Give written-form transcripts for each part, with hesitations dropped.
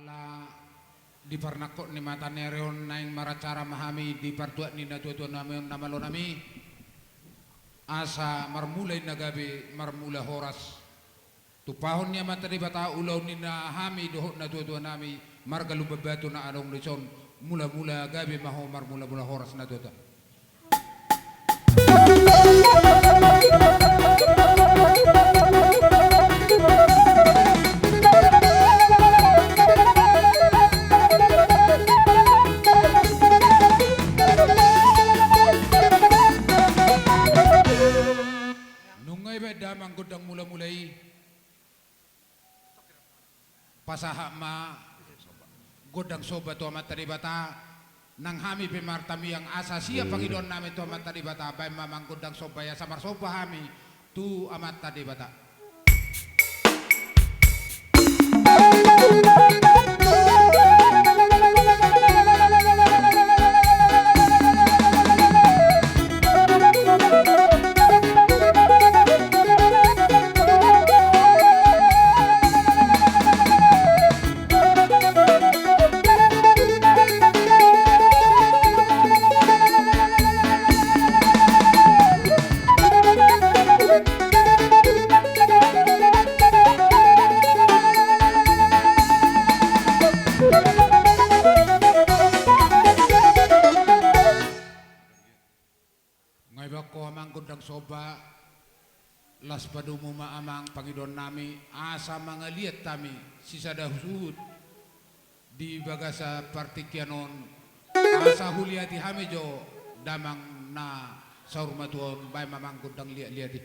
ala di parnakot ni mata nereon naing maracara mahami di partuat ni natuatu nami namalo nami asa marmulay nagabi marmula horas tupahon niya mata di bata ulaw ni nahami dohot natuatu nami margalubabato na anong lechon mula-mula gabi maho marmula-mula horas natuatu. Damang godang mula-mulai pasaha ma godang soba to amat tadi bata nang hami pemartami yang asa siap pangidon nami to amat tadi bata bay mamang godang soba ya samar soba hami tu amat tadi bata. Soba las padumu maamang pangidon nami asa mga liat tami sisa dahusud di bagasa partikianon asa huliati hamijo damang na saurmatuon bay mamang gundang liat-liati.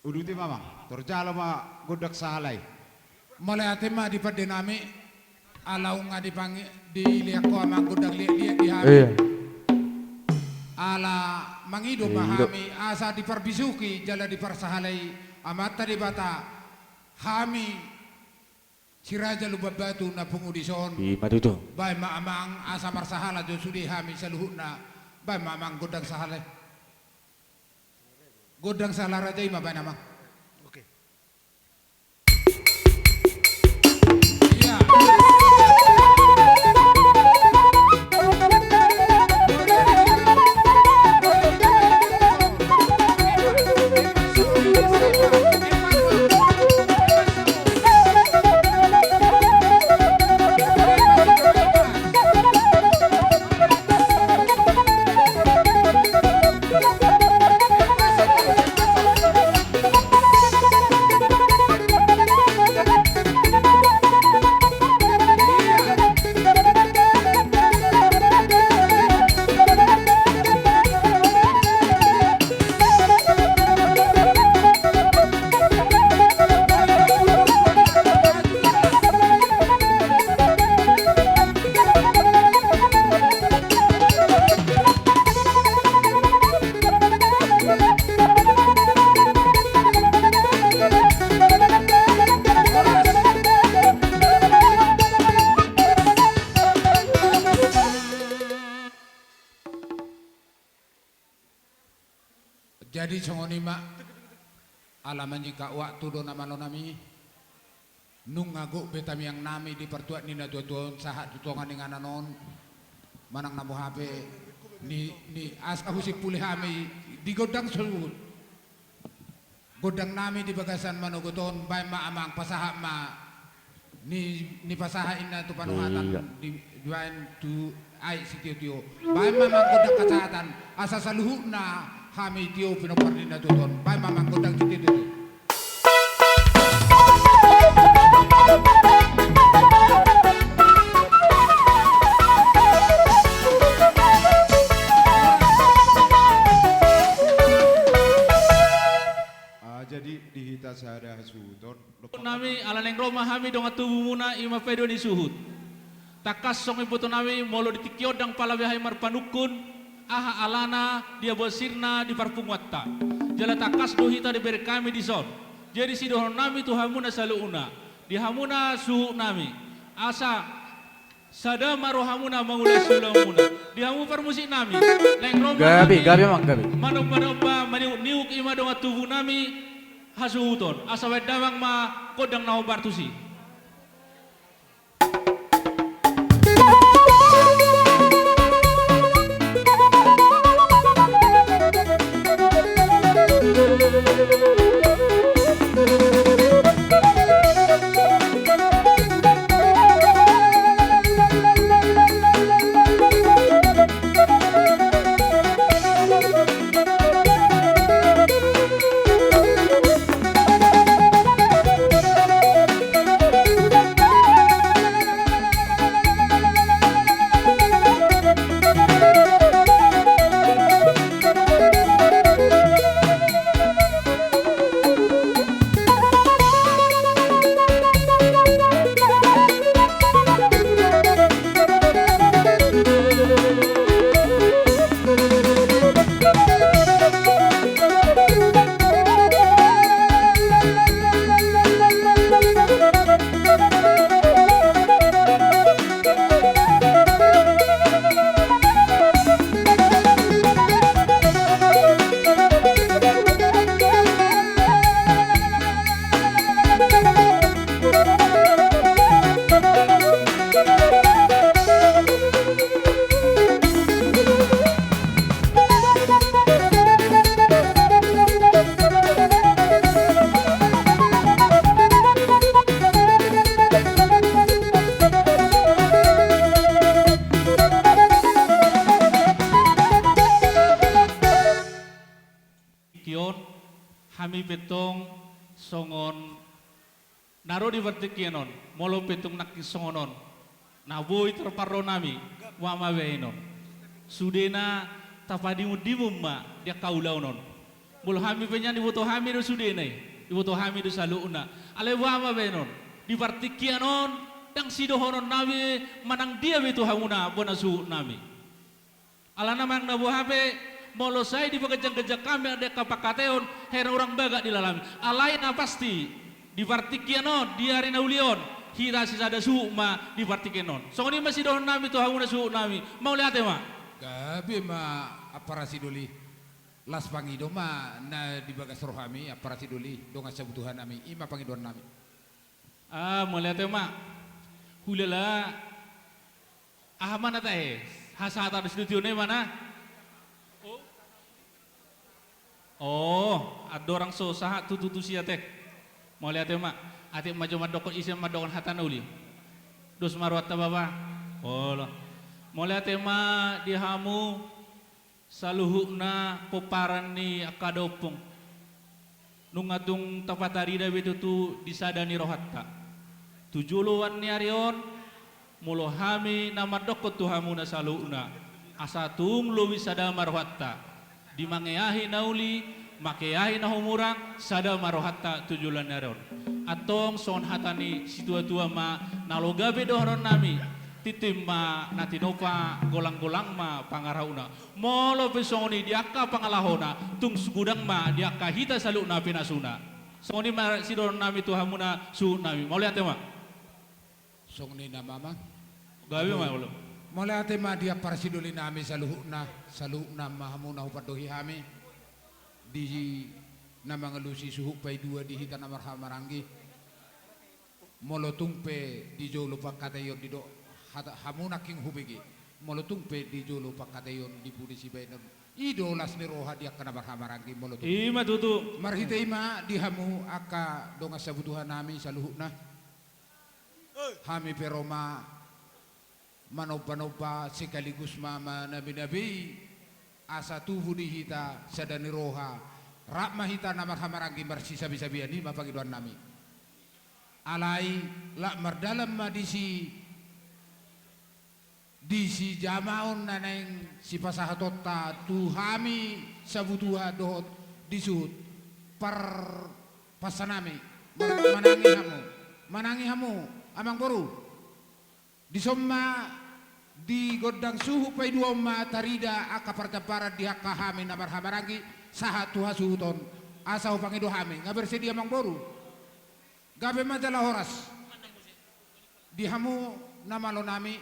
Uduti mamang, torjalo ma godak sahalay. Mulai ate ma di padinami alaw nga di liak ko amang gudang liak di hami. Iya. Ala mangido mahami asa di parbisuki jala di parsahalay amata di bata hami si Raja Lubabatu na pungudison. Di madudo. Bay maamang asa marsahala do sudi hami sa luhut na bay maamang gudang sahalay. Gudang sahala raja ima bay namang. Oke. Iya. Jadi songoni mak alaman jika waktu do nama lo nami nung ngaguk betami yang nami di pertuat nina tuan sahat tutongan dengan anon manang namu HP ni as aku si pulih hami di godang seluruh godang nami di bagasan manogoton bay ma amang pasahak ma ni pasaha ina tu panuhatan di juain tu ai si tio bay ma godang kesehatan asa saluhuk na kami tio pinoparni na tuton bay mamang godang titi. Jadi dihita sada suton. Nami alaleng Roma hami dong tubuh muna ima pedo di suhut. Takas song ibu nami molo ditikiodang palawihay marpanukun. Aha alana dia bosirna di parpungwatta. Jala takas dohita diberi kami di son. Jadi si dohon nami tu hamuna saluuna. Di hamuna suhu nami. Asa sada maro hamuna mangula sulamuna. Di hamu permusik nami. Leng Roma Gabi mang gabi. Manop-manopba niuk ima dong tubuh nami. Hasuhuton, asa wedawang ma kodang nao bartusi. Hami petong songon naro di vertikienon molo petong nakki songonon naboy terparo nami wama weinon sudena tapadimu dimumma dia kaulaunon Bul hami penyan iboto hami do sudene, iboto hami do saluna. Alewama benon, di partikianon dang sidohonon nabi manang dia beto hamuna bona su nami. Alana mang nabu habe molo sai di pagajang-gajang kami ada kapakateon hera orang baga di lalami. Alaina pasti di partikianon di arena ulion hira sisada su ma di partikianon. So ni masih dohon nami to hamuna su nami. Mau lihat ma? Gabi ma aparasi duli. Las pangido ma na di bagas rohami aparasi duli donga sabutuhan nami ima pangidon nami. Mau lihat ma? Hulala mana tahe? Hasata di studio ne mana? Oh, ada orang sosaha tutu siatek. Mau lihat ma? Ati maju madokon isi madokon hatan uli. Dos marwata baba. Oh, mau lihat ma di hamu saluhukna poparan ni akadopong nungatung tapatarida betu tu disadani rohatta tujuluan ni arion mulo hami nama dokot tu hamuna saluhukna asatung lo wisada marwatta dimangeahi nauli makeahi nahumurang sada marwatta tujulan arion atong son hatani situa-tua ma nalogabe dohron nami titim ma natinova golang-golang ma pangarauna molo pesoni diaka pangalahona tung sugudang ma diaka hita saluna pinasuna soni ma sidon nami tuhamuna su nami mau lihat ma Song ni na mama. gawe ma ulo Mula ate ma dia parasiduli nami saluhna mahamuna upadohi hami di na mga lusi suhu pay dua di hita na marhamaranggi molo tungpe di jolo pakatayon di do hamuna king hubigi molo tungpe di jolo pakatayon di pudisi bainon ido las ni roha dia kana marhamaranggi molo tungpe ima tutu marhita ima di hamu aka donga sabutuhan nami saluhna hami peroma manoba-noba sekaligus mama nabi-nabi asa tubuh di hita sadani roha rakma hita namar hamaranggi marsi sabi-sabian ni mapagiduan nami alai la mardalam ma disi jamaon naneng si pasahatota tu hami sabutuha dohot disut par pasanami manangi hamu amang boru di somma di godang suhu pay dua ma tarida aka partaparan di hakka hami namar hamaranggi saha tuha suhuton asa upangido hami ngabersedia mang boru gabe madala horas di hamu namalo nami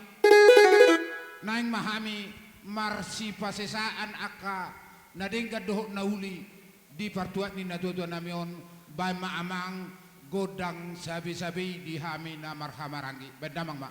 naing mahami marsi pasesaan aka nadengga dohok nauli di partuat ni natua nami on bay maamang godang sabi-sabi di hami namar hamaranggi bedamang ma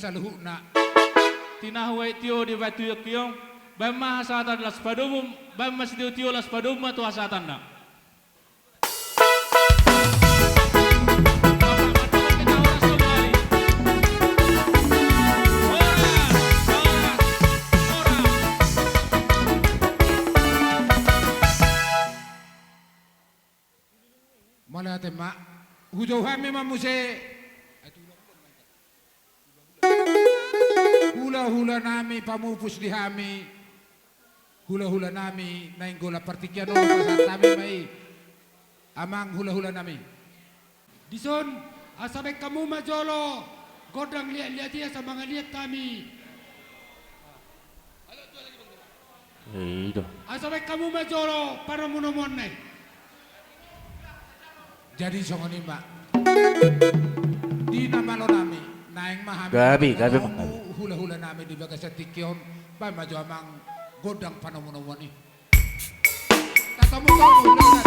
saluhuna. Tinahuay tiyo di batu yakyong. Bama hasatan las padumum. Bama sitiyo tiyo las padum tu hasatan na. Malate ma. Hujaw kami mamuse. Hula-hula nami pamupus di kami. Hula-hula nami nainggola partikyano pasat kami may amang hula-hula nami. Dison, asabay kamu majolo, godang liat-liat dia sa mga liat kami. Iya. Asabay kamu majolo, para munumon na. Jadi songoni ma. Di namalo nami naing mahami. Gabi Hula-hula nami di bagas sa tikyon. Pa majo amang godang panamunawan ni. Tatamu ko hula-hula.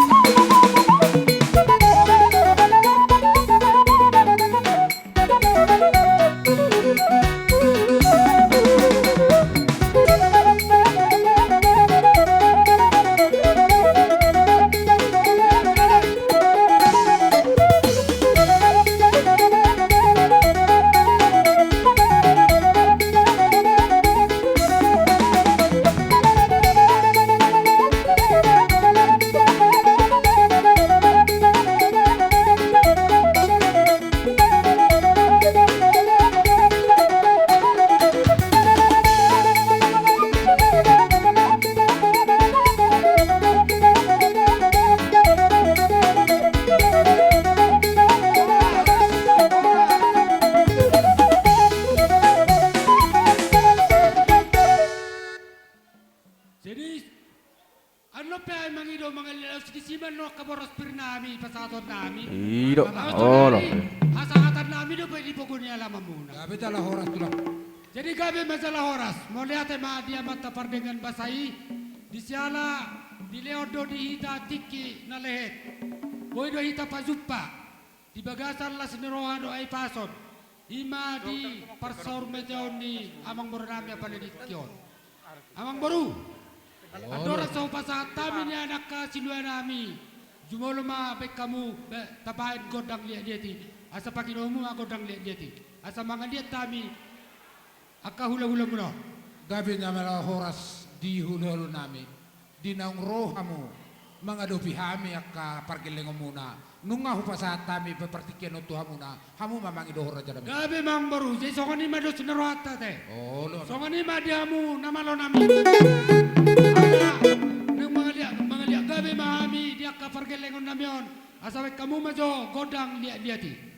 Jadi, ano pa ay mangido mga lilaw sikisiman no kaboros pirnami pasatot nami. Iya. Mga Oh, nami, hasangatan nami do pwede po kunya lamang muna. Gabi tala horas tulang. Jadi gabi masalah horas, mau lihat ma dia matapar dengan basai, di siala, di leodo di hita tiki na lehet. Boy do hita pazuppa, di bagasan las nerohan do ay pason. Ima di parsor meteon ni amang boru nami apa di kion. Amang boru. Adora sa upasa tami ni anak ka sinua nami. Jumolo ma baik kamu tapain godang liat dieti. Asa pakinomu ma godang liat dieti. Asa mga liat tami aka hula-hula mo no. Gabi niya mala horas di hula-hula nami. Di naong rohamu. Mga dopi hami akka pargilingo muna. Nung nga hupasa tami papartikyan o tuha muna. Hamu mamangi dohora dyan nami. Gabi mang baru, jadi songan ni mado sineroata te. Oh, lo. Songan ni madiamu namalo nami. Nang mga liat gabi mahami dia ka pargelengon namion. Asawek kamu majo godang liat-liati.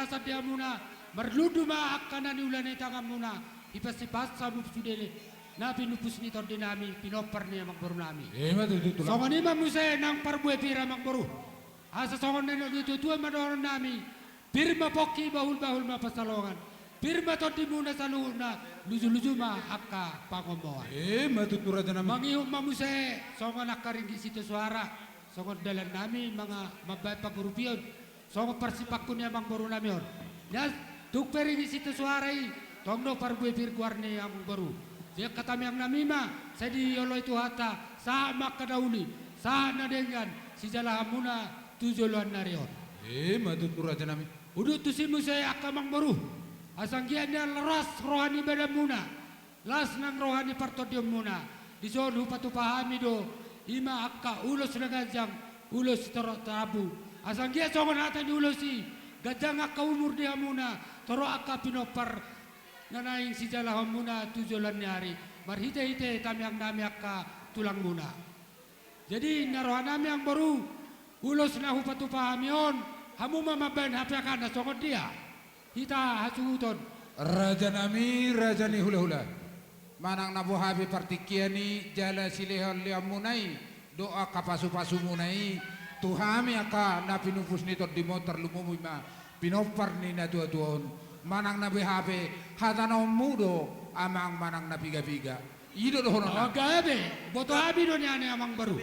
rasa dia muna merludu ma akana ni ulane tangan muna ipasipas sabu sudele na pinupus ni tordinami pinopar ni amang baru nami Matu tulang. songon ni mamuse nang parbue pira amang baru asa songon neno itu tua madoron nami pirma poki bahul ma pasalongan pirma tordi muna saluna luju ma akka pangomoan Matu Raja nami. mangium mamuse songon akaringgi situ suara songon dalan nami mga mabay pagurupiyon songon persipakun ni amang baru nami on ya tuk peringi situ suarai tongno parbue pir guarne amang baru dia kata yang namima saya di yolo itu hata sama kadauli sana dengan si jalahamuna tujoluan narion Matu Raja nami. udut tu si musai akamang baru asanggiannya leras rohani badan muna las nang rohani partodium muna di zon upatu pahami do ima akka ulos na gajang ulos tabu asanggia songon hata di ulosi gajang akka umur dia muna toro akka pinopar nanaing si jalaham muna tujulan nyari marhite-hite tamyang nami akka tulang muna jadi narohan nami yang baru ulos na upatu pahamion hamu mamaban hapiakana songon dia kita hasuton Raja nami, raja ni hula-hula. Manang nabuhabi partikiani jala silihon liamunai doa kapasu-pasu munai tuhami aka na pinupus nito di motor lumumui ma pinopar ni na tuon manang nabuhabi hatanaw mudo amang manang na piga-piga ido do hono na agabe boto habi do niya amang baru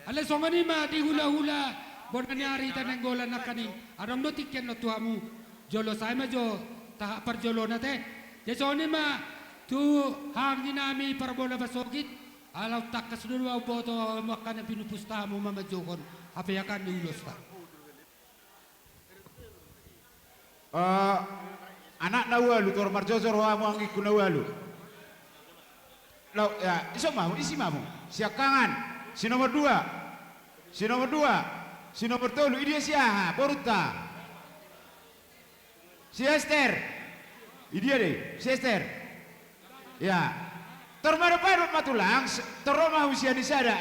ale songani ma di hula-hula bonani arita nang golan nakani adang do tikyan no tuamu jolo say ma jo ta parjolo na te jesoni ma tu hangni nami parbola basokit alaw takas dulu au boto makana pinupusta mo mamajokon apayakan ni ulos ta Anak na walu tor marjojor wa mo ang ikuna walu. Law ya iso mamu isi mamu. Siakangan si nomor 2. Si nomor 2. Si nomor 3 ini siapa? Boruta. Si Esther. Ini dia deh, si Esther. Ya. Termara baru matulang, teroma usia ni sada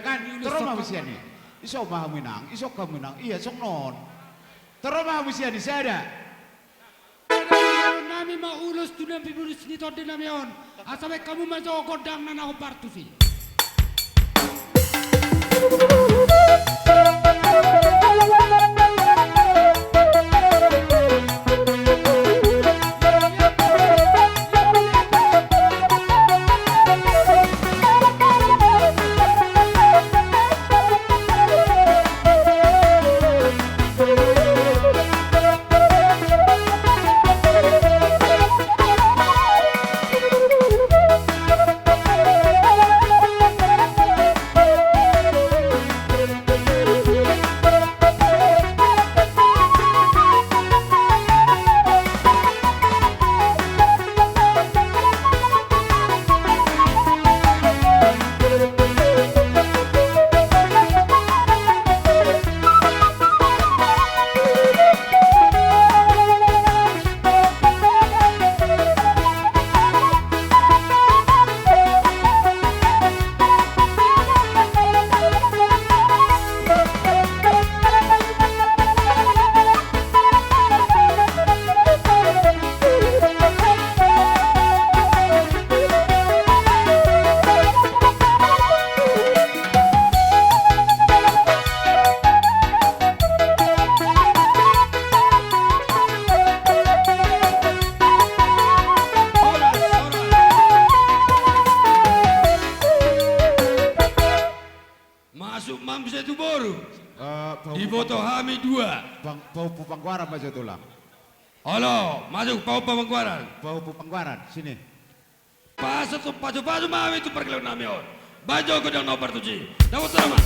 kan, teroma usia ni. Iso mah menang, iso kamu menang. Iya sok non. Teroma usia ni sada. nami ma ulos tu nampi bulus ni torde nami on asabe kamu ma jo godang na na partusi Masuk mam bisa itu baru. Bau Di foto Hami 2. bau pupangguaran baca tulang. Halo, masuk Pau Pamangkuaran. Bau pupangguaran sini. Pasok tu pasu mami tu perkelau namion. Bajo ko dang nomor 7. Dapat sama.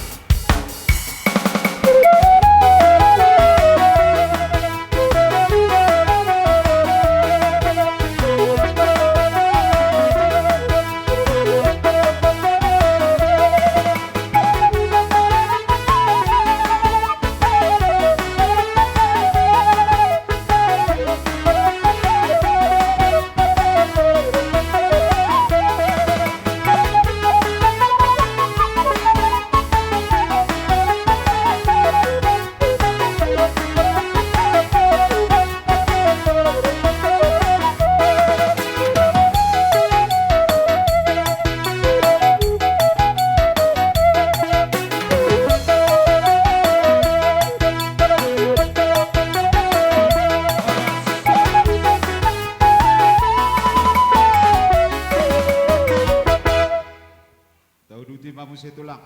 musi tulang.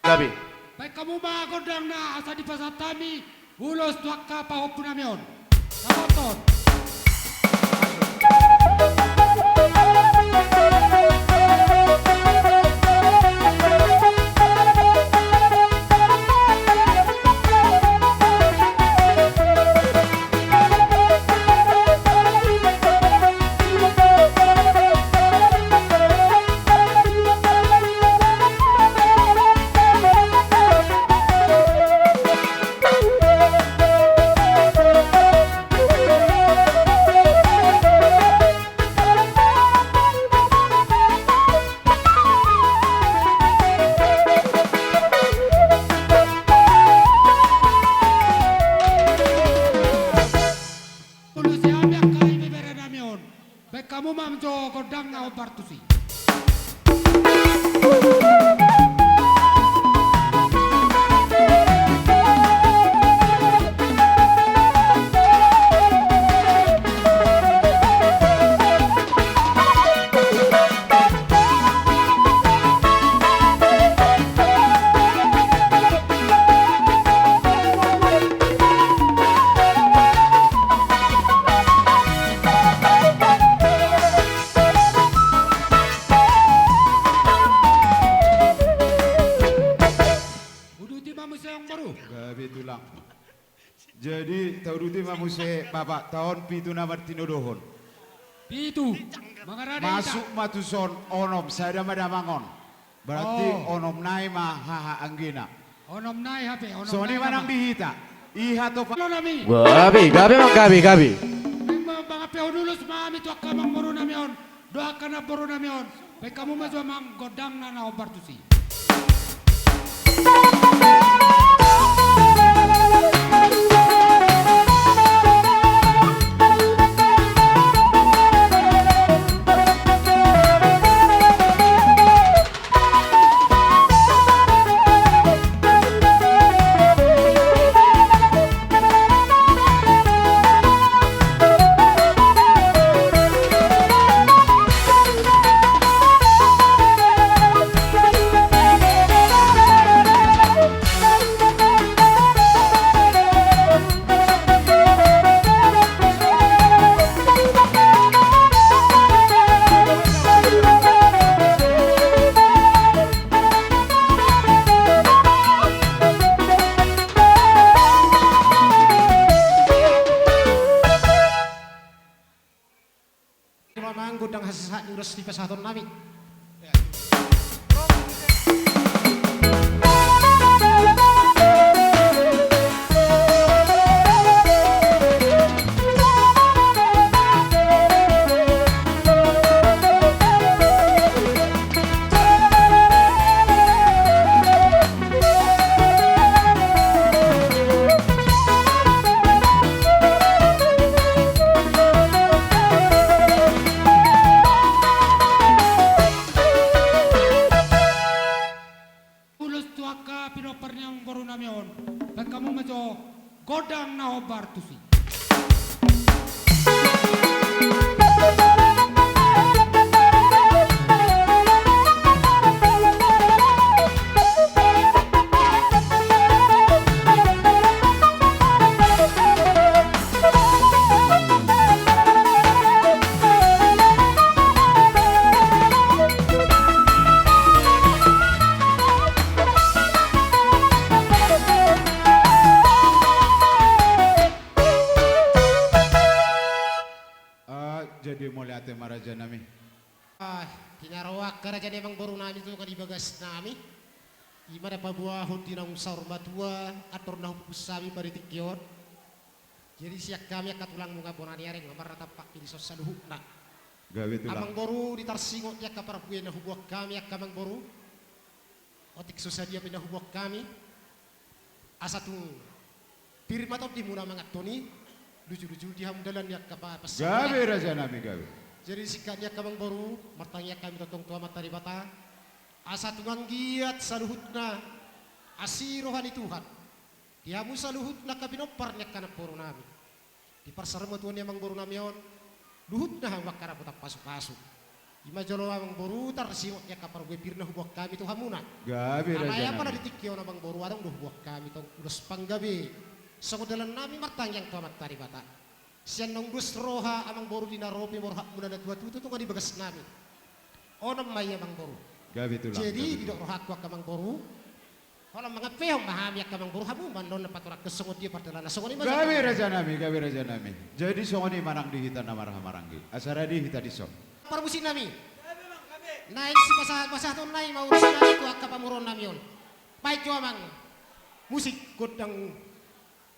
Gabi. Baik kamu mah godang na asa di pasar tami. Ulos tuaka pahop punamion. Saboton. Ulos si amyak kay bibere namion. Baik kamu mah menjo godang na obartusi. Udu di mamusia yang baru. Gabi tulang. Jadi tauruti mamuse bapak tahun pitu namar tinodohon. Itu. Mangarade Masuk matuson onom sada madamangon. Berarti onom nai mah haha anggina. Onom nai hape. Onom So ni nai manang nama. bihita. Iha to Halo nami. Gabi mang gabi. Memang mga peo dulu mami tu akamang boru namion. Doakan na boru namion. Baik kamu masuk mang godang na obartusi. Mamang godang hasasa urus di pasaton nami. Ulos tuaka pinoparnya ang boru namion. Baik kamu masuk godang na obartusi. Jadi mulai ate maraja nami. Kinarawak karaja memang boru nami tu kali bagas nami. Imana pabuahon tinang saur batua atur nah pusami pada tikion. Jadi siak kami katulang munga bonani areng ngamar tapak pilih sosaluhu nak. Gabi tulang. Amang boru ditarsingot ya kapar puyen na hubuak kami akamang boru. Otik susadia pindah hubuak kami. Asa tu pirma top di muna mangat toni. Lucu-lucu di hamdalan ya kapas. Gabi raja nami gabi. Jadi sikatnya kamang baru martanya kami totong tua matari bata. Asa tungang giat saluhutna asirohani Tuhan. Diamu saluhutna kabinoparnya kana boru nami. Di parsarma tuan yang mang boru nami on. Luhutna hang wakara putak pasuk-pasuk. Ima jolo amang boru tar simot ya kapar gue pirna hubuak kami tu hamuna. Gabi Alaya raja pada nami. ditikyo namang boru adong duh buak kami tong ulos panggabi. Sakodalan nami martang yang tuamat tari bata. Sian nong dus roha amang boru dinaropi morhak muna na tua tutu tong di bagas nami. Onam may amang boru. Gabi tulang. Jadi tidak rohak kuak amang boru. Kalau mga pehong mahami ak amang boru hamu mandon na paturak kesongot dia padala na songot ima. Gabi raja nami. Jadi songoni manang dihita namarah maranggi. Asara dihita disong. Parmusin nami. Naik si pasah to nai mau urusin nami ku ak kapamuron nami yon. Baik jo amang musik godang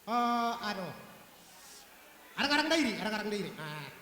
ano. Arang-arang dairi. Nah.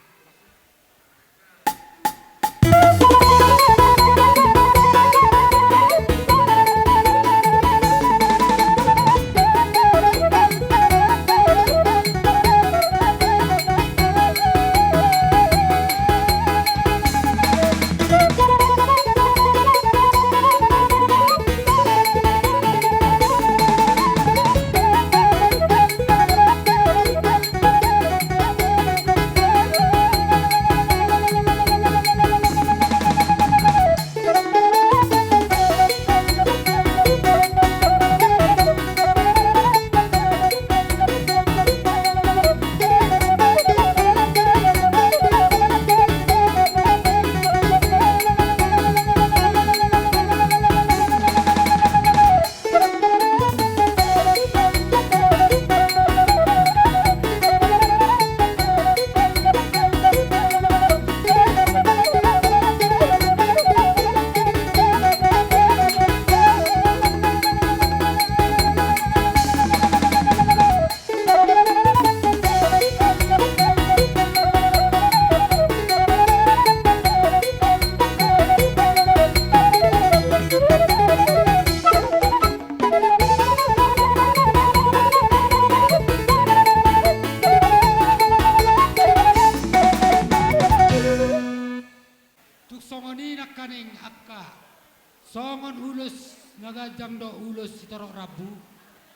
Songon ulus nagajang do ulus sitorok rabu.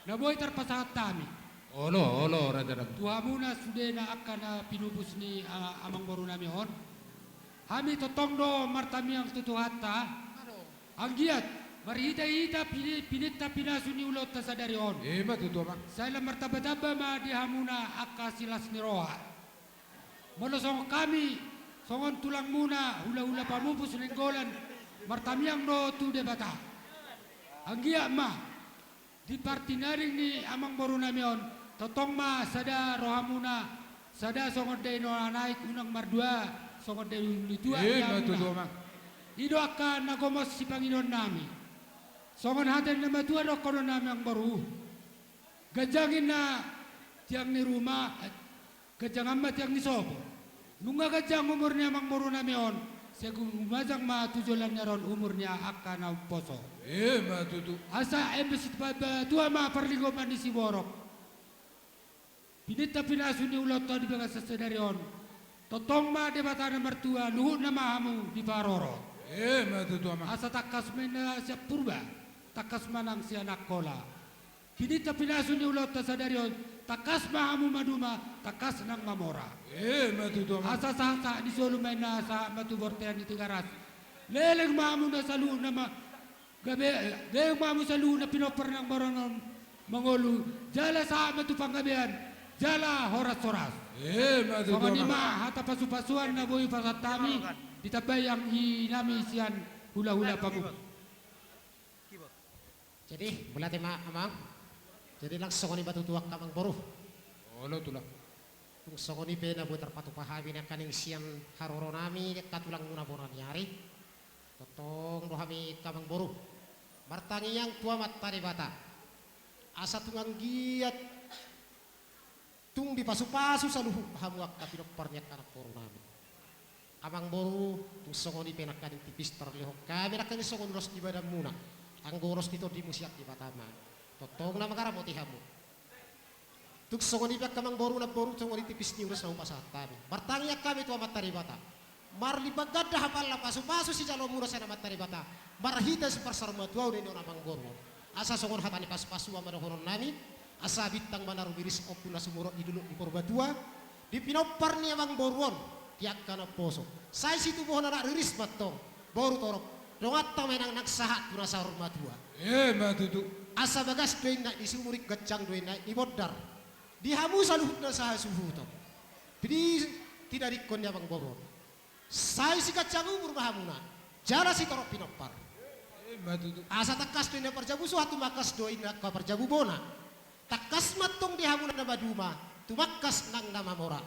Naboy terpasahat tami. Olo raja nami. Tuhamuna sudah na akan pinubus ni amang boru nami on. Hami totong do martami ang tutuhata. Ang giat marhita-hita pinita pinasuni ulot ta sadari on. Matutu amang. Saya martaba-taba ma di hamuna akka silas ni roha. Molosong kami songon tulang muna hula-hula pamupus lenggolan. Martamiang no tu de bata. Anggia ma di partinaring ni amang boru namion totong ma sada rohamuna sada songon de no naik unang mardua songon de litua Matutu amang. ido akan nagomos si Panginoon nami. Songon haten na matua do kono nami ang boru. Gajangin na tiang ni rumah gajangan ma tiang ni sobo. Nunga gajang umur ni amang boru namion. Segung umazang matujulan nyaron umurnya akan na poso. Matutu. Asa embassy pada tua ma perligoman di Siborok. Pinita pinasu ni ulot to di bagas sesedarion. Totong ma debata nomor tua luhut nama hamu di Paroro. Matutu amang. Asa takas mena siap purba. Takas manang si anak kola. Pinita pinasu ni ulot to sedarion. Takas mahamu maduma, takas nang mamora. Matutu amang. Asa sasa di solo mena sa matu bortean di Tigaras. Leleng mahamu na salu nama gabe leleng mahamu salu na pinoper ng baronon mangolu. Jala sa matu panggabean. Jala horas-horas. Matutu Songon amang. ima hata pasupasuan na boy pasatami ditabay ang inami siyan hula-hula pamu. Jadi belate ma amang. Jadi langsung ni batutuak kamang boru. Olo tulang. Kung sokoni pena buat terpatupahami na kaning siyan haroro nami katulang muna boran yari. Totong rohami kamang boru. Martangi yang tua matari bata. Asa tungang giat. Tung di pasu-pasu saluhu hamuak kapinok parniak anak boru nami. Kamang boru tung sokoni pena kaning tipis terlihok. Kami nak kaning sokoni ros di badan muna. Ang goros dito di musiak di batama. Totong na makarapoti hamu. Tuk songoni pihak kamang boru na boru songoni tipis ni uras na upasat kami. Martangiak kami tua matari bata. Marli bagada hapal la pasu-pasu si jalo mura sana matari bata. Marhita si parsarma tua udah ni orang boru. Asa songon hatani pas-pasu amano horon nami. Asa bitang manaru biris opuna sumuro iduluk di porbatua. Di pinopar ni amang boruon. tiak kana poso. Saya situ pohon anak riris matong, baru torok. Dongat menang naksahat pura sahur matua. Matutu. Asa bagas doin nak disumurik gacang doin nak di bodar. Dihamu saluhut na saha suhu to. Pidi tidak dikon ya bang boron. Saya si gacang umur bahamuna. Jala si torok pinopar. Matutu. Asa takas doin na parjabu suatu makas doin nak ka parjabu bona. Takas matong dihamu na baduma. Tumakas nang nama mora.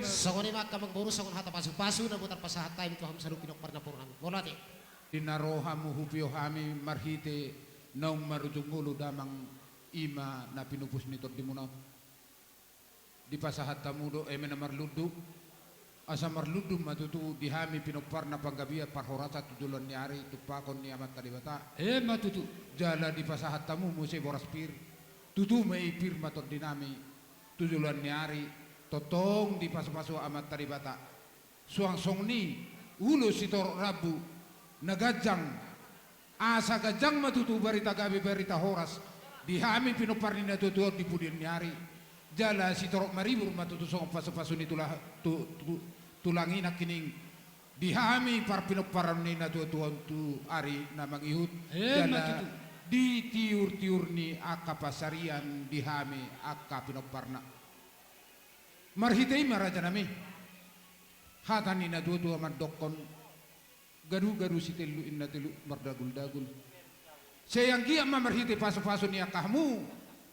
Songoni maka mangboru songon hata pasu-pasu na butar pasahat time itu ham salu pinopar na purna. Molate. Dinarohamu hupio hami marhite naung marujungulu damang ima na pinupus nito di munaw. Di pasahat tamudo emena marludu asa marludu matutu di hami pinopar na panggabia parhorata tujulan niari tupakon ni amat kadibata. Matutu. Jala di pasahat tamu musay boras pir tutu may pir matot dinami tujulan niari totong di pasu-pasu amat kadibata. Suang song ni ulo sitor rabu nagajang asa gajang matutu barita gabi barita horas di hami pinoparni na tutuot di pudin nyari jala si torok maribur matutu song pasu-pasu ni tulangin na kining di hami par pinoparan ni na tutuon tu ari na mangihut jala di tiur-tiur ni aka pasarian di hami aka pinoparna marhitay maraja nami hatan ni na tutu amat dokon garu-garu si telu inna telu mardagul-dagul. Sayang gia mamarhiti paso-paso niya kahmu.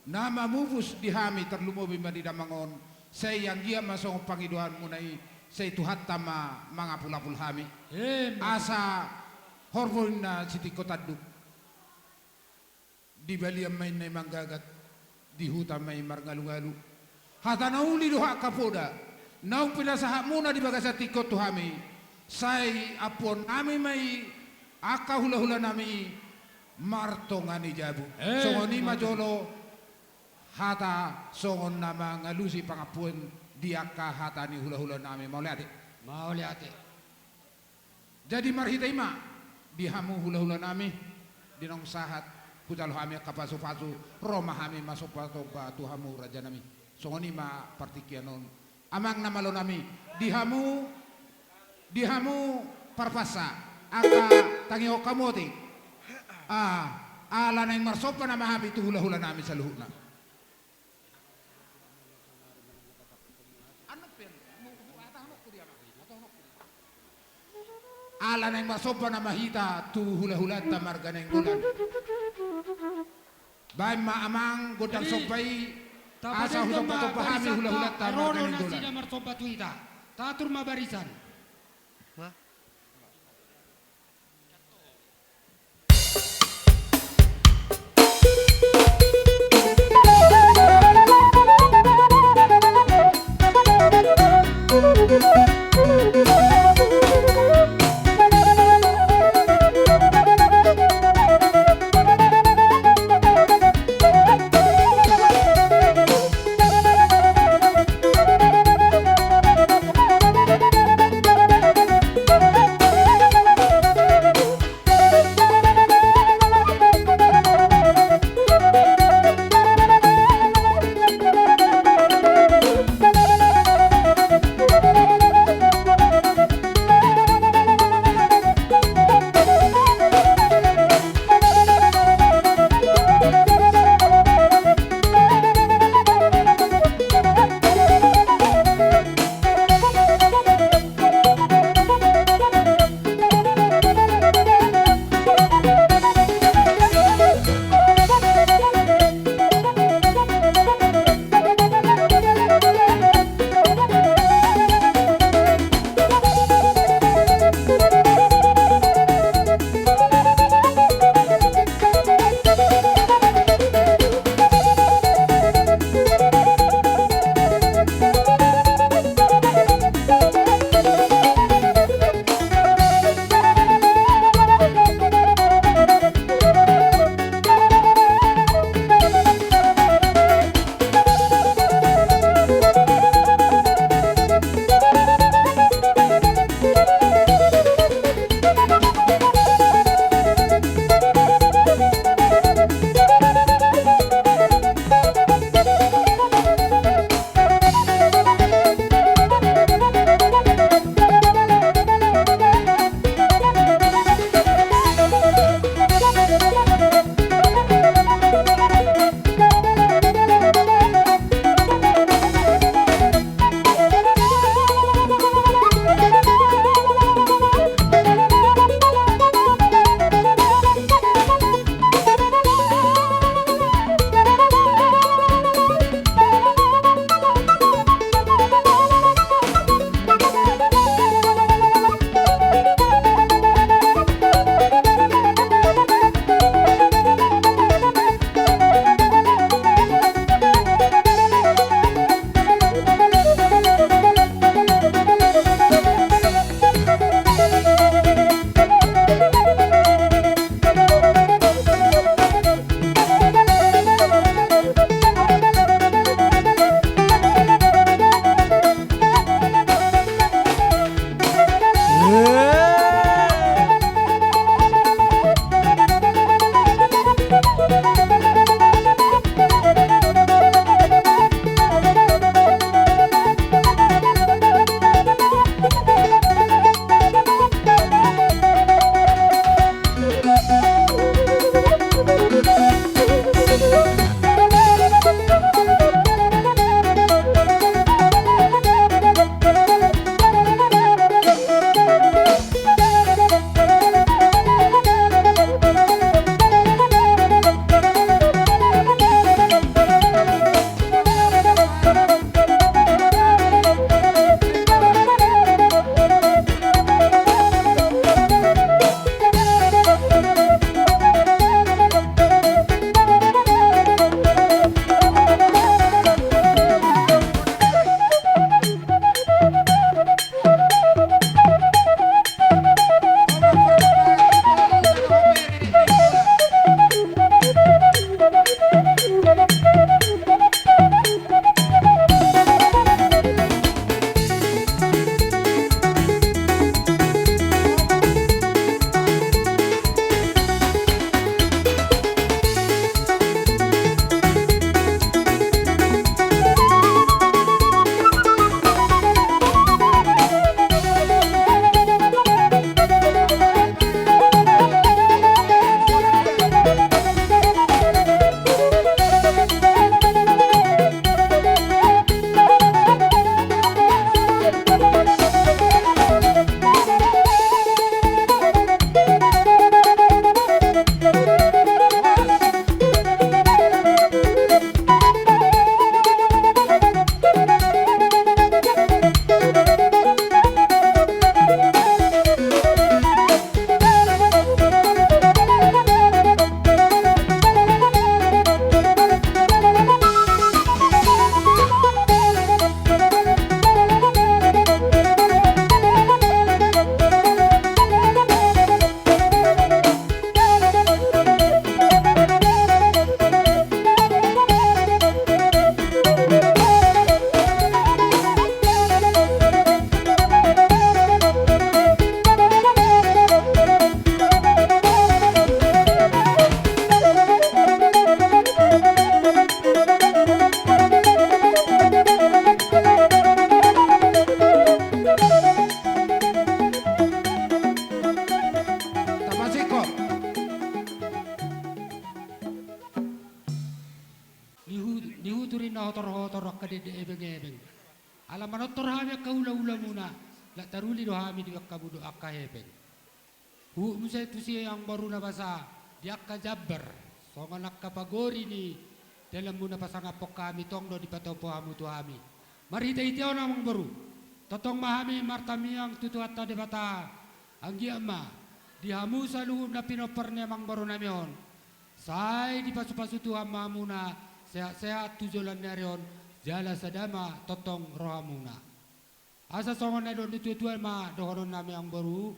Nama mufus dihami terlumobi madidamangon. Sayang gia masong pangiduhan munay say tuhat tama mga pulapul hami. Asa hormon na siti kotaduk. Di baliam may na manggagat. Di hutam may marngalu-ngalu. Hata nauli duha kapoda. Naung pinasaha muna di bagasati kotuhami. Say apon nami may aka hula-hula nami marto nga ni jabu. Songon ni majolo hata songon nama ngalusi pangapun di aka hata ni hula-hula nami mau lihat. Mau lihat. Jadi marhitay ma dihamu hula-hula nami dinong sahat putalo hami kapasu-pasu roma hami masuk pato batu hamu raja nami. Songon ni ma partikianon amang namalo nami dihamu parpasa aka tangiho kamote ala nang marsopa na mahabi itu hula-hula namin sa luhut na ala nang marsopa na mahita tu hula-hula ta marganeng gulan bay maamang godang sopay asa husap pahami hula-hula ta marganeng nasi gulan na marsobat wita. Tatur mabarisan. muna la taruli do hami di akabudo akaheben hu musa itu si yang baru na basa di akajabber songa nakapagori ni dalam muna pasang apok kami tong do di patopo hamu tu hami mari ite namang baru totong mahami martamiang tutuata de bata anggi amma di hamu salu na pinoper ni amang baru namion sai di pasu-pasu tu hamamuna sehat-sehat tujulan narion jala sadama totong rohamuna asa songon na don itu ma dohoron nami ang baru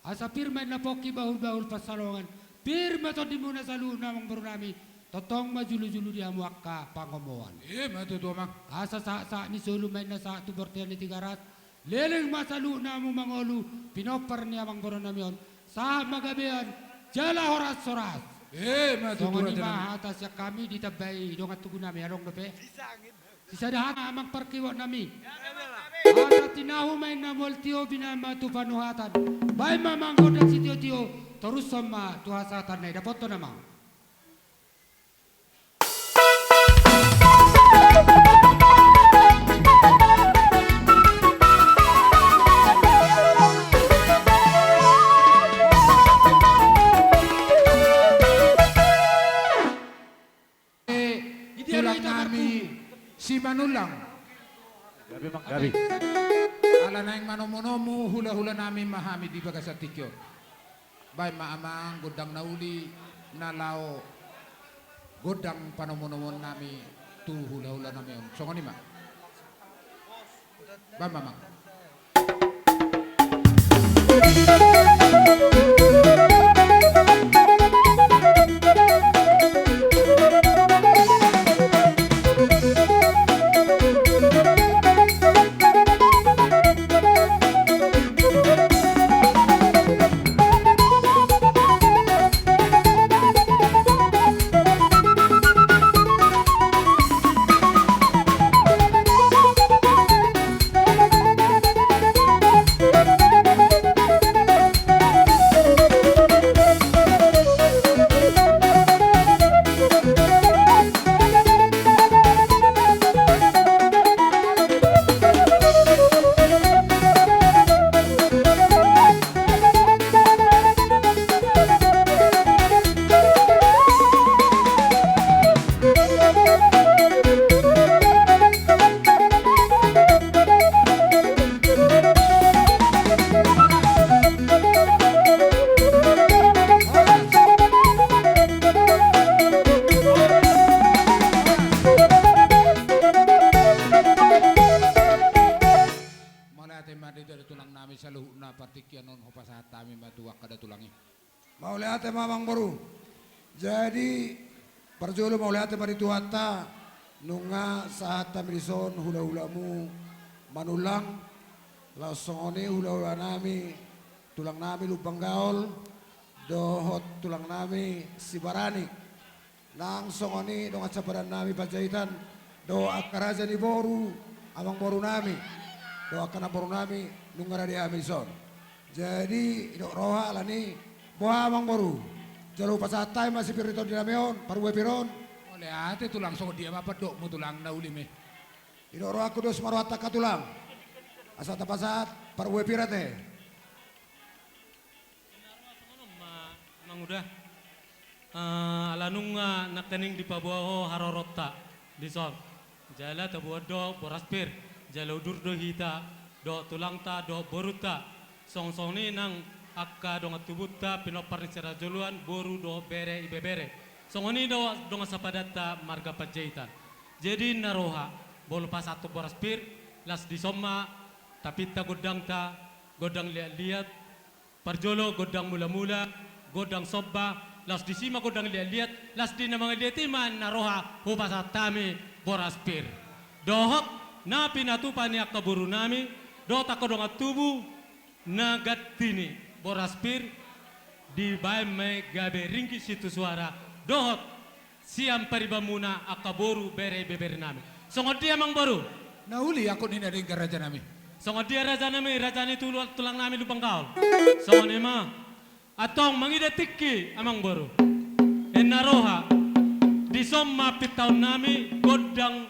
asa pirma na poki bahul-bahul pasalongan pirma to di muna salu namang baru nami totong majulu-julu dia muakka pangomoan Matutua mang. asa sa ni sulu main na sa tu bertian ni 300 leleng masalu namu mangolu pinoper ni amang baru namion sa magabean jala horas-horas Matutua songon jangan. ima atas ya kami ditabai dongat tugu nami adong dope Sisa dahan amang parkiwa nami. Ada tinahu main na moltio binama tu panuhatan. Bay mamang kodak si tio terus sama tu hasatan na dapat to namang. Tulang nami si Manulang. Gabi mang gabi. Ala na yung manomonomo, hula-hula namin mahami di baga sa tikyo. Bay maamang, godang nauli, nalao, godang panomonomon nami, tu hula-hula namin. So nga ma. Bay mamang. sa luho na partikyan nun hupasat kami matuwak kada tulangi. Maulihate mamang baru. Jadi parjolo maulihate marituhata nunga saat tamilison hula-hulamu manulang lasongone hula-hula nami tulang nami lubang gaol dohot tulang nami sibarani nang songoni dong acaparan nami pajahitan do akaraja ni boru amang boru nami do akana boru nami nungara di amison. Jadi idok roha alani boha amang boru jalo pasatay masih pirito di nameon parwe piron Oleh ate tulang so dia mapat dok mo tulang na uli me. idok roha kudos marwata katulang asat pasat parwe pirate. Mang udah alanung nakaning di pabuaho harorota di son jala tabuah do boraspir jala udur do hita do tulang ta do boruta song ni nang akka do ngatubuta pinopar ni serajuluan boru do bere ibe bere song ni do ngasapadata marga pajaitan jadi naroha bolu pas satu boraspir las di soma tapi ta godang lihat parjolo godang mula-mula godang sobba las di sima godang lihat las di na mga liatiman naroha hupasa tami boraspir dohok na pinatupa ni akaburu nami do takodong atubu na gatini boraspir di bay may gabe ringki situ suara dohok siam paribamuna akaboru bere beber nami songod dia mang baru Na uli ako ni naring karaja nami. songod dia raja ni tulang nami lupang kaol songod ma atong mangida tikki amang baru enaroha di somma pitaw nami godang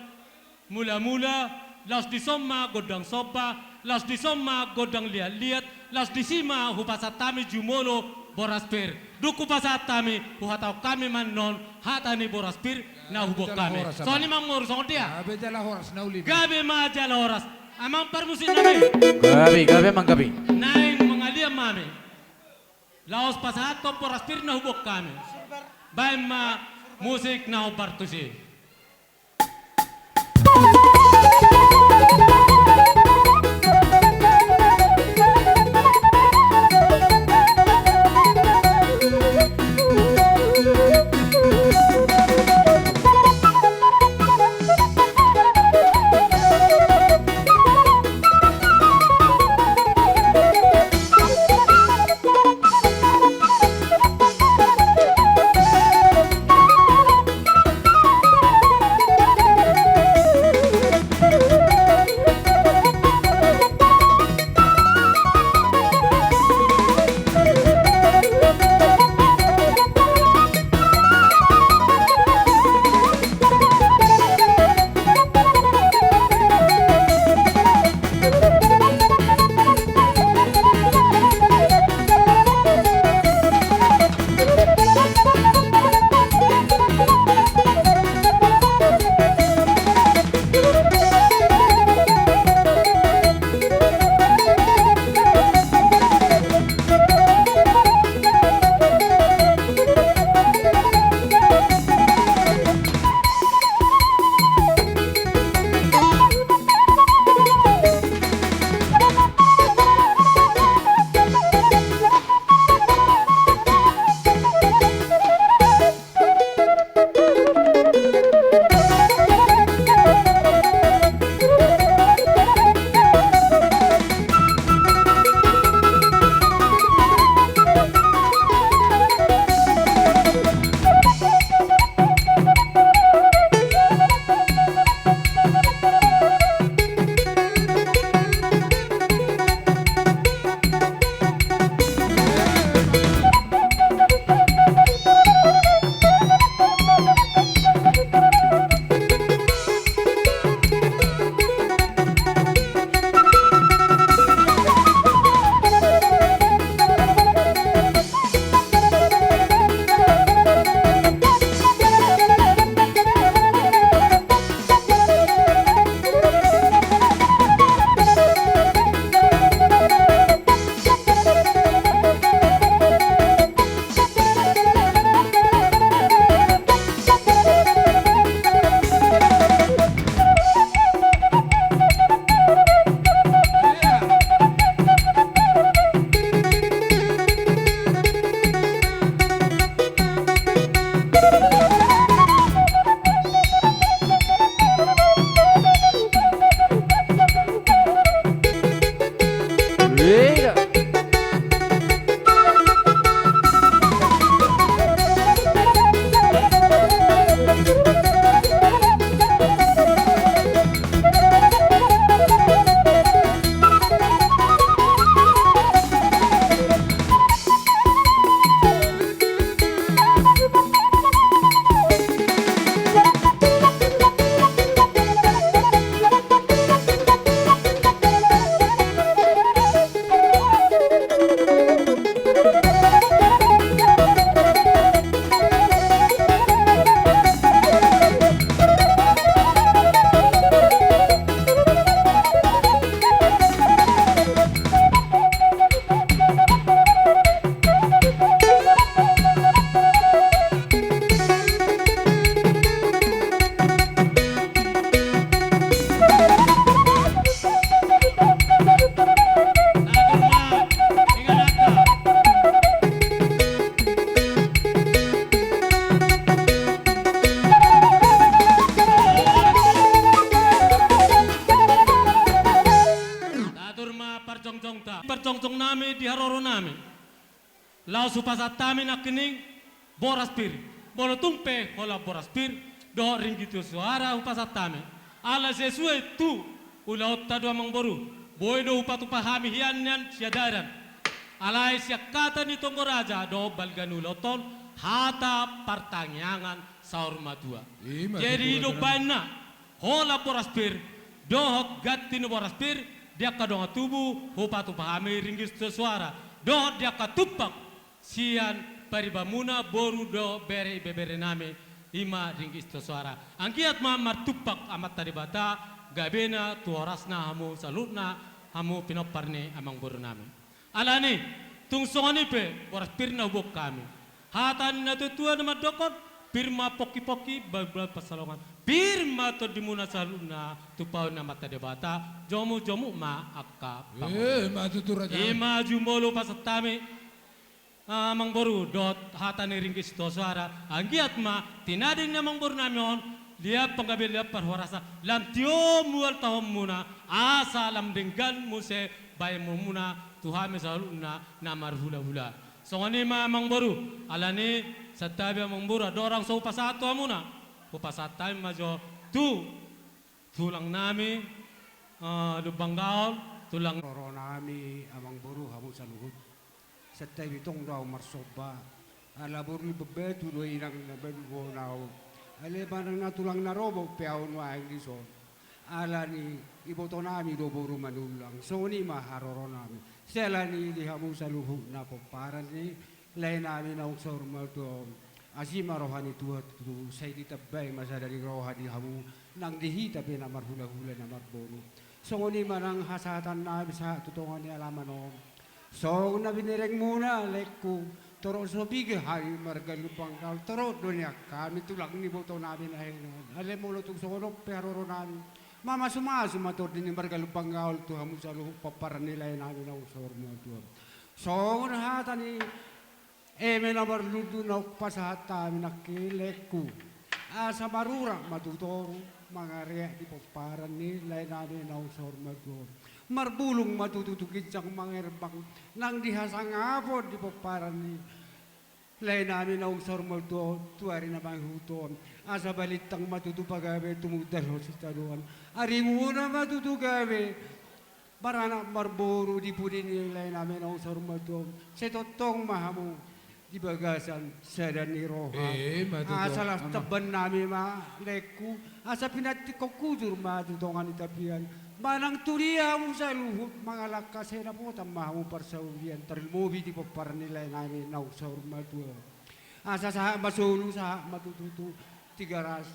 mula-mula las di somma godang sopa las di soma godang liat las di sima hupasatami jumolo boraspir duku pasatami huhatau kami manon hatani boraspir na hubok kami soalnya mangor song dia Gabi jala horas na uli. gabe ma jala horas amang permusin nami Gabi, mang gabi. nain mengalia mami laos pasato boraspir na hubok kami bae ma musik na hubartusi percongcong nami di haroro nami. Lau supasat tami nak kening boras pir. Bolo tumpe hola boras pir do ringgitu suara upasat tami. Ala sesuai tu ula otta do amang boru. Boy do upatu pahami hianyan siadaran. Alai siak kata ni tongoraja do balganu loton hata pertanyaan saur madua. Jadi hidup banyak hola boras pir dohok gatti no boras pir dia kadonga tubuh hupa tu pahami ringgis tu suara do dia katupak sian paribamuna boru do bere bebere name ima ringgis tu suara angkiat mamar tupak amat tadi bata gabena tu orasna hamu salutna hamu pinoparne amang boru name alani tungsongani pe boras pirna bok kami hatan na tutua nama dokot pirma poki-poki babla pasalongan pirma to dimuna saluna tupau nama tadi bata jomu ma akka Matutur aja. ima jumolo pasatame amang boru dot hatane ringgis to suara anggiat ma tinading namang boru namion dia penggabil dia parwarasa lam tio mual tahom muna asa lam denggan muse bay mumuna tuhame saluna namar hula-hula songani ma amang boru alani satabi amang boru dorang so pasato amuna upasatay majo tulang nami lubang gaol tulang Roro nami amang buru hamu sa luhut. Sa tayo itong daw marsoba. Alabor ni bebetu do inang nabengo nao. Ale barang natulang narobo peaon wa ang liso. Ala ni iboto nami do buru manulang. So ni maharoro nami. Sela ni di hamu sa luhut na pamparan ni lain nami na uksor to. Asima rohani tuha tu say di tabay masadari rohani hamu nang dihita pinamar hula-hula na marbono. So ni manang hasatan na sa tutungan ni alaman o. So na binireng muna lekku toro so bigay hari margalupang kal toro dunya kami tulang ni boto namin ay noon. Alam mo lutong so no pero namin. Mama sumator din ni margalupang kal tu hamu sa luhuk paparan nila namin ang sor mo tu. So na hatan ni menabar ludu na pasahata minakilekku. Asa marura matutoro mga reak di paparan ni lain namin na usor magor. Marbulong matututukit siyang mga erbang nang dihasang apod di paparan ni lain namin na usor magor tuwari na mga huton. Asa balitang matutupagabe tumudal ho si taluan. Ari muna matutugabe barana marburo di pudin ni lain namin na usor magor. Sa totong mahamu di bagasan sada ni Roha. Asalas taban namin lekku. Asa pinati ko kudur matutongan itapian. Manang turia mo sa luhut mga lakas na po tamamu parsaurian. Termobi di paparan nila namin na usor matuwa. Asa sa masulu sa matututu tigaras.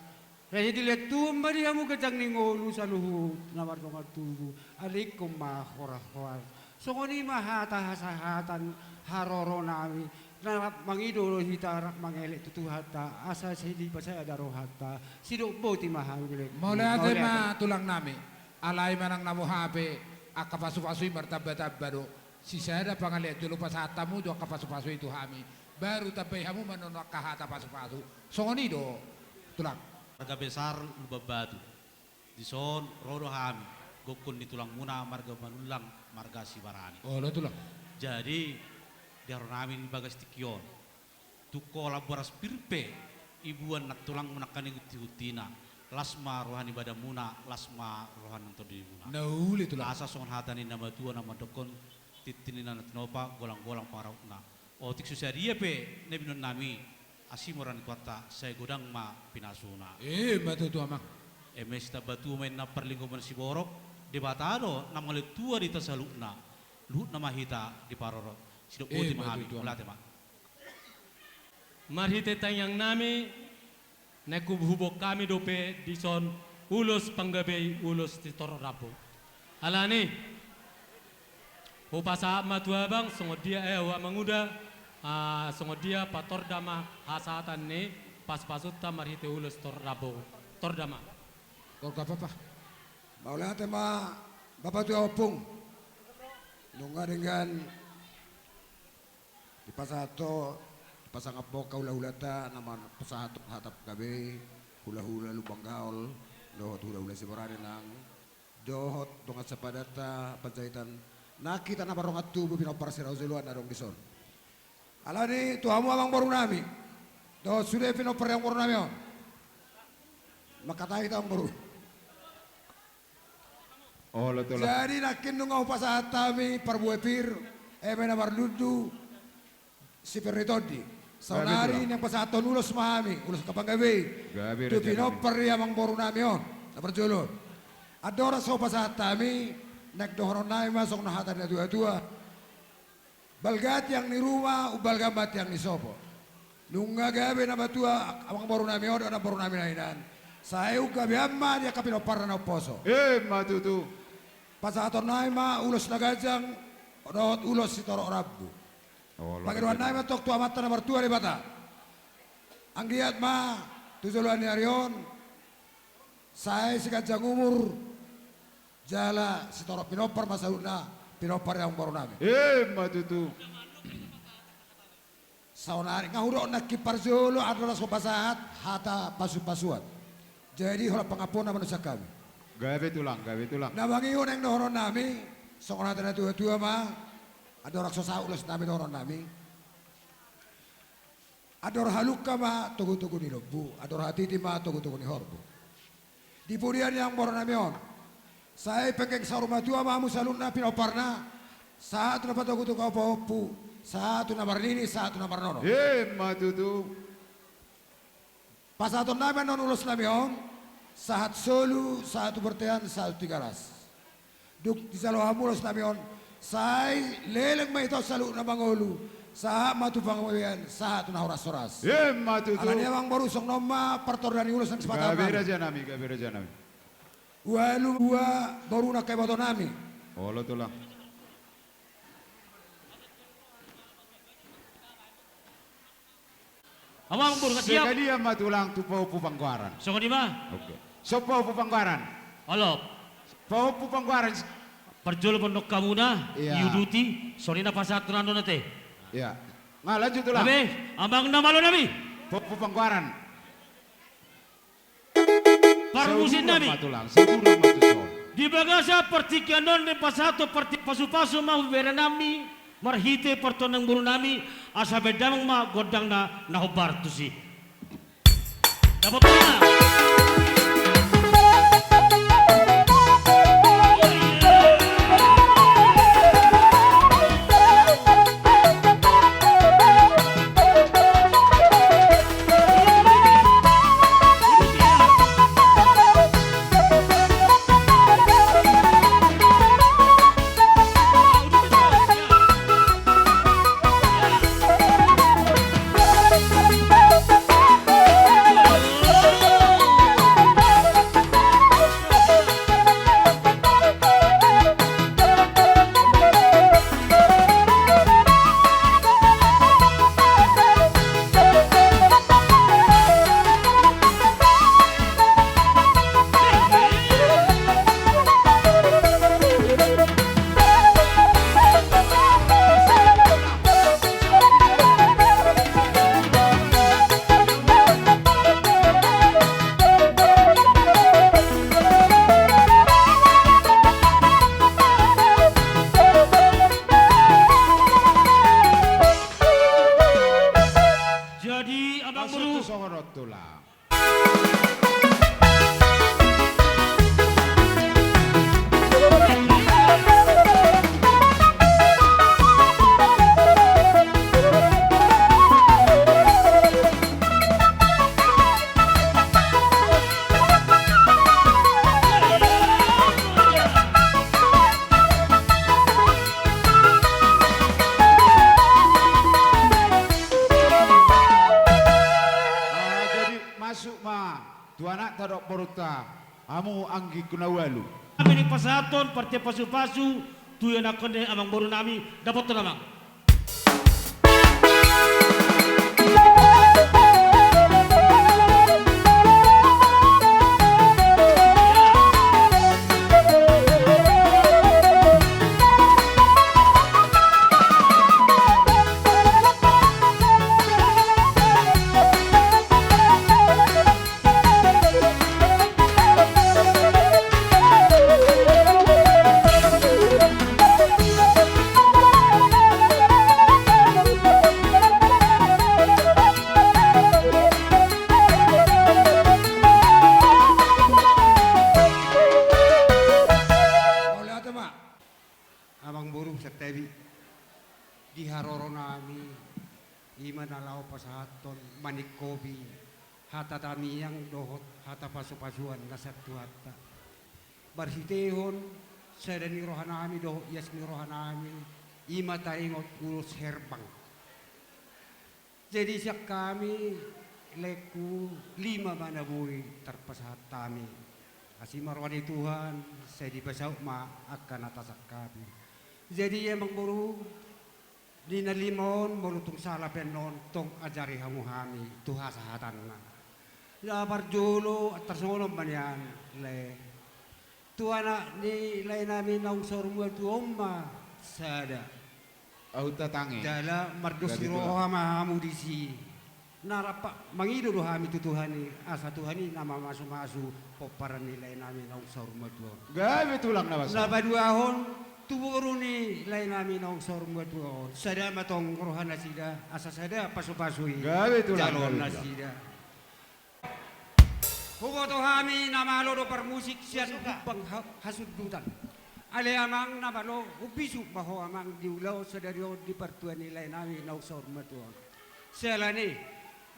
Kaya dilihat tumbari mo kajang ningolu sa luhut na marunong tubo. Alik kong mahorahor. So kuni mahata hasahatan haroro namin. Na mangidolo hitarak mangelik tutuhata asa sili pa saya darohata sido boti mahangile Mulai ate tulang nami. Alay manang namuhape akapasupasoy martabatabado. Si sada pangalit dulu pasata mo do akapasupasoy itu hami. Baru tapay hamu manonak kahata pasupaso. Songoni do tulang. Marga besar lubabatu. Dison rodo hami. Gokun ni tulang muna marga manulang marga sibarani. Oh lo tulang. Jadi diaro namin bagas tikyon. Tuko laboras pirpe ibuan nak tulang munakani uti-utina. Lasma rohani bada muna, lasma rohan untuk di muna. Nauli tulang. Asa songon hatani nama tua nama dokon titinin na tinopa golang-golang parautna. O tik susaria pe nebinon nami asimoran kuata saya godang ma pinasuna. Matutu amang. Emesta batu main na perlingkuman si borok debatado namale tua di tasalukna. Luhut nama hita di parorot. Sidok putih mahami, ulate ma. marhite tanyang nami nakubhubok kami dope dison ulos panggabay ulos ti Torrapo. Alani upasa matuabang sungod dia wa manguda sungod dia patordama hasatan ni pas-pasutta marhite ulos Torrapo. Tordama. Kau apa? Maulate ma bapak tu opung. Nunga dengan di pasato pasang apok kaula-ulata naman pasato hatap gabi hula-hula lubang gaol dohot hula-hula siborane nang dohot dongat sapadata panjaitan nakita na barongat tubo pinopar si Rauzeluan na dong dison alani tuhamu amang baru nami dohot sudah pinopar yang baru nami on makatai tang baru Oh, lo tulang. jadi nakin nungau pasatami parbuepir mena marludu si Perritodi saunari yang pasaton ulos mahami ulos kapanggawi Gabi tu rencana pinoper yang mang boru nami on na perjulun adora so pasatami nek dohoron nai masok na hatan na dua-dua. Balgat yang ni rumah, ubal gambat yang ni sopo. Nunga gabi na batua, amang baru nami odo na baru nami nainan. Saya gabi amma dia kapino parna na poso. Matutu. Pasator nai ma ulos na gajang, odot ulos si toro rabu. Pagirawan nai ma tok tua mata na bartua di bata. Ang giat ma, tujuluan ni Arion, saya si gajang umur, jala si toro pinopar masaluna, pinopar yang baru nami. Matutu. Saunari ngahuro nakipar jolo adalah sobasahat hata pasu-pasuan. Jadi hola pangapuna manusia kami. Gawe tulang. Nabangiyon ang nohoron nami, song natin na tuwa ma, ador aksosa ulos nami nohoron nami. Ador haluka ma, tugu-tugu ni lobu, ador hatiti ma, tugu-tugu ni horbo. Di purian yang boron nami on, saya pengkeng sa rumah tua ma, musalun na pinoparna, saat na patugu-tugu apa-opu, satu na marnini, satu na marnono. Matutu. Pasaton namin non ulos namin on, saat solu, satu bertean, satu tiga ras. Duk di salohamulos namin on, say leleng may ito salu na mangolu, sa matu pangawian, sa ito na horas-horas. Matutu. Alam niya bang barusong noma, partor dan ulos ng sepatan Gawe raja nami. Walu baru na kay bato nami. Olo tulang. Amang buru siap. Sekali matulang tu pau pangguaran. So di ba? Oke. So pau pangguaran. Alop. Pau pangguaran. Perjolo pondok kamu na, Iya. Yuduti, sorry na pasat nando nate. Ya. Lanjut tulang. Abe, ambang na malo nami. Pau pangguaran. Parmusin nami. Segura matuson. Di bagasa pertikianon ni pasato pasu-pasu mau bera nami, marhite pertonang buru nami, asa bedamang ma godang na nahubar tu si. Dapat na. tulang. Masuk ma, tuanak tadok poruta, amu anggi kunawalu. Kami ni pasaton, partai pasu-pasu, tu yang nak kena amang baru nami dapat tenang. Amang burung sa tebi di haroro nami iman alaw pasahaton manikobi hata tamiyang dohot hata pasu-pasuan nasat tuata barsitehon Sada ni rohanami do yes ni rohanami ima taingot ulos herbang. Jadi siak kami leku 5 manabuhi terpasahat kami. Kasih marwani Tuhan saya dipasau ma akan atas kami. Jadi emang buru di nalimon melutung salah penon tong ajari hamu hami Tuhan sahatan na. Ya barjolo tersolom banyan le. Tuana ni lain namin ang sorumwa tu omma sada. Au tatangi. Jala mardosi Gadi roha mahamu disi. Narapa mangido roha mi tutuhani asa tuhani nama masu poparan nilai namin ang sorumwa tu. Gabi tulang na basa. Nabaduahon tuburo ni lain namin ang sorumwa tu. Sada matong roha na sida asa sada pasu-pasui. Gabi tulang Jalon na na sida. Hugo to hami namalo do permusik sian bang hasudutan. Ale amang nabalo ubisu baho amang diulau sadario di pertuan nilai nami na usor matuan. Selani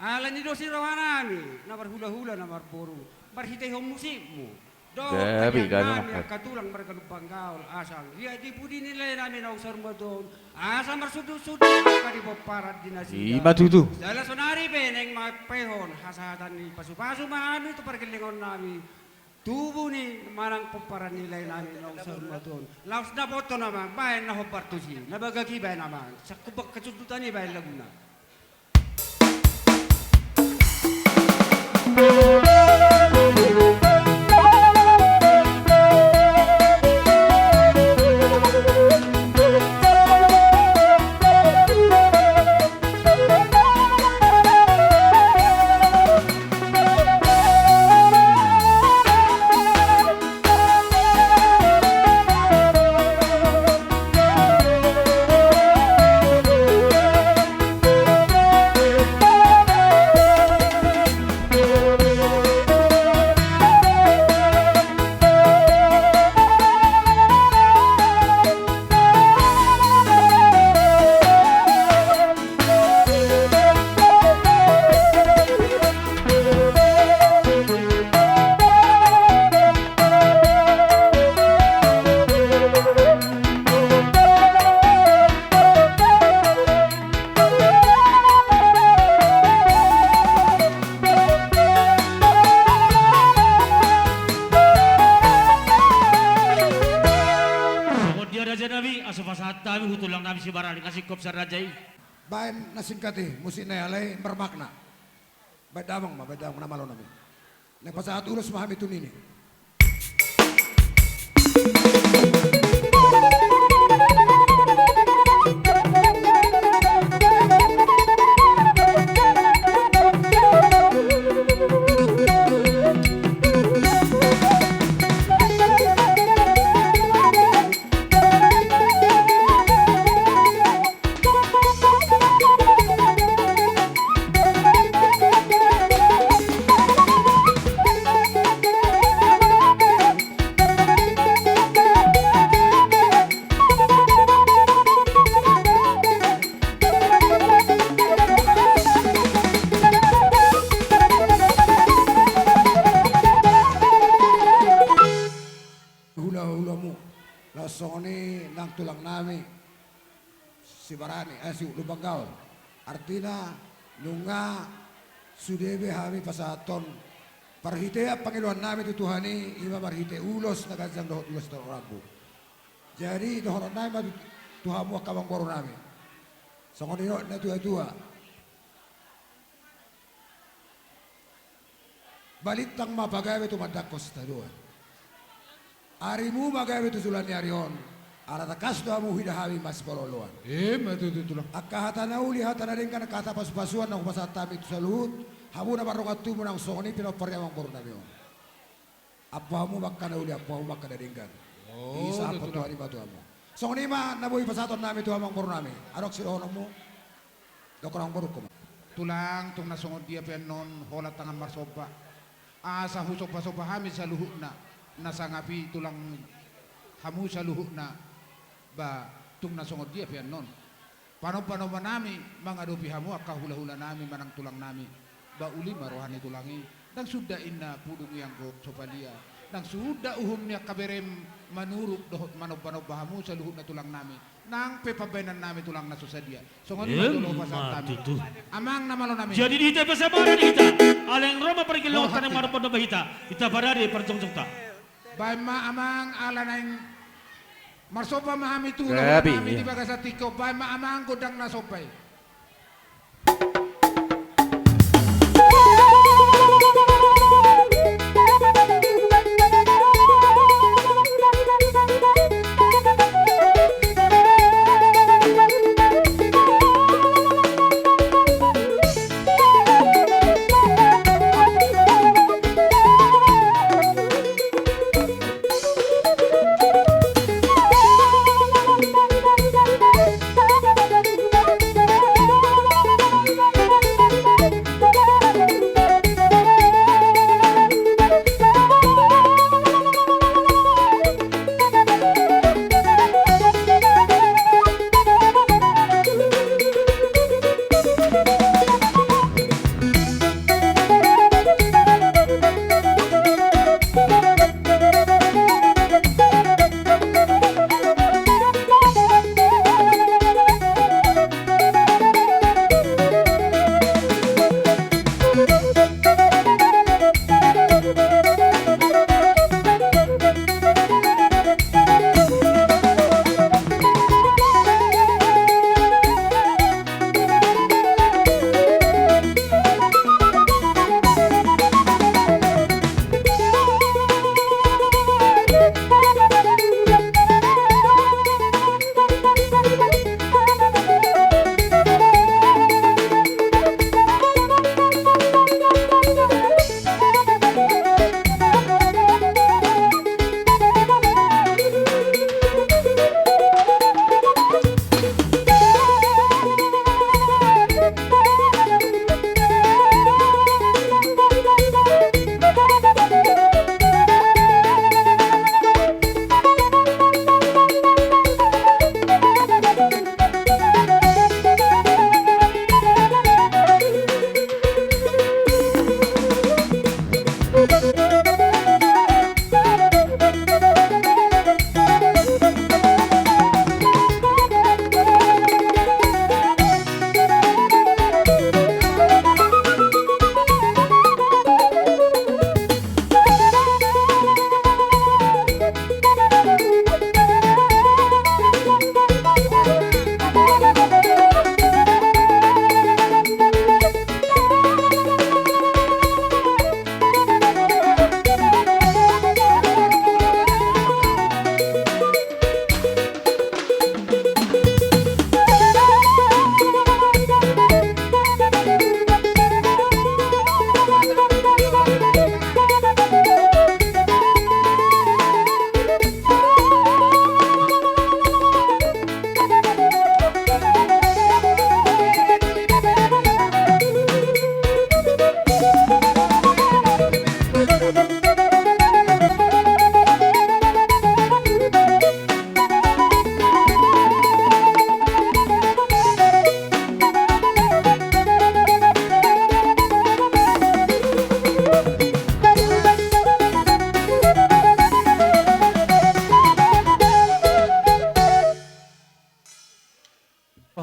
ala ni do sirawanami na berhula-hula na berburu. Berhitay musikmu. Do Gabi, nami katulang berkalupang gaul asang. Dia dipudi nilai nami na usor matuan. Asang bersudu-sudu kadi boparat dinasi. Matutu. Dala sonari beneng mapehon hasatan ni pasu-pasu mahami tu pergelingon nami. Tubuh ni marang pemparan nilai nami na usar maton. Laos na boto naman, bayan na hopartusi. Nabagaki bayan naman. Sa kubak kacututan ni bayan laguna. Hutulang namin si Barani kasih kop sa rajay. Bayan nasingkati, musik na yalay, bermakna. Ba't damang na malo namin. Nagpasahat ulos mahami ito nini. Lasoni nang tulang nami si Barani si Lubanggaon artina nunga sudebe hami pasaton parhitea pangiluan nami tutuhani ima marhite ulos na gansang dohot ulos na orabu jadi dohot nami tuhamu akawang boro nami songonino na tua balitang mapagawe tumadakos na doon. Arimu magawe tu sulani arion. Arata kas doamu hidahami mas pololuan. Matutulang. Akahata na uli hata na rin ka nakata paspasuan ng pasatami tu saluhut. Hamu na barongat tumo ng songoni pinaparyamang puro namin. Apamu makka na uli apamu makka na rin kan. Isa apa tuhan iba tuhan mo. Songoni ma nabuhi pasaton namin tuhan mang puro namin. Arok sirohonong mo. Dokorang puro ko. Tulang tung nasungod dia penon holat tangan marsoba. Asa husok pasoba hamid sa luhut na. Nasangapi tulang hamu sa luhut na ba tung nasungod dia penon. Pano-pano manami mga dopi hamu akahula-hula nami manang tulang nami ba uli marohani tulangi dan sudah inna pudung yang go sopalia nang sudah uhumnya kaberem manuruk dohot manob bahamu sa luhut na tulang nami nang pepabenan nami tulang na susadia so ngon matulo pasal tami amang namalo nami Jadi di hita bersama di hita. Aleng Roma pergi lautan yang marapon na bahita. Ita barari perjong-jong ta. bay ma amang ala naing marsopa mahami tulo Grabe, nami iya. di baga sa tiko bay ma amang godang na sopay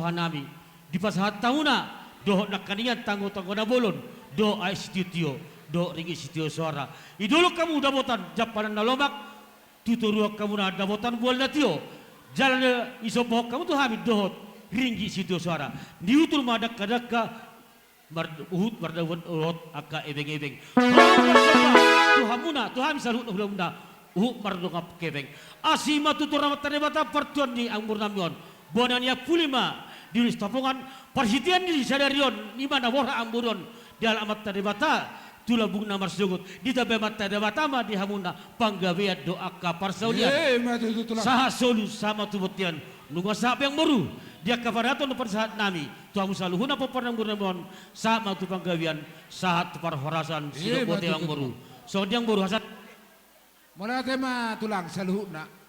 Nami di pasahat tahuna do nakanian tanggo-tanggo na bolon do ay studio do ringi studio suara idulok kamu dabotan japanan na lomak tuturuak kamu na dabotan bual na tiyo jalan isobohok kamu tuh hamid dohot ringi studio suara diutul madak kadaka uhut mardawan urot aka ebeng-ebeng tuhamuna tuhami salut hula-hula uhut mardongap kebeng asima tuturamat tanebata pertuan ni ang murnamion bonanya pulima di tapungan persitian di sadarion di mana wara amburon di alamat tadebata tulabung namar sugut di tabemat tadebata ma di hamuna panggawean doa kapar saulian saha solu sama tubutian nunga sapi yang baru dia kafaraton pada saat nami tuamu saluhuna peparang burnemon sama tu panggawean saat parhorasan sido bote yang baru so yang baru hasat mulai tema tulang saluhuna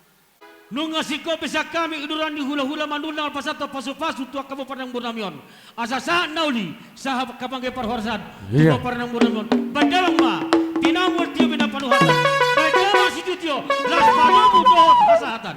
nung ngasiko bisa kami uduran di hula-hula mandunal pasato pasu-pasu tua kamu parang burnamion asa sa nauli sa kapangge parhorsan tua parang burnamion bandalang ma tinamul tiyo binapanuhatan bandalang jutyo, las panumu dohot hasahatan.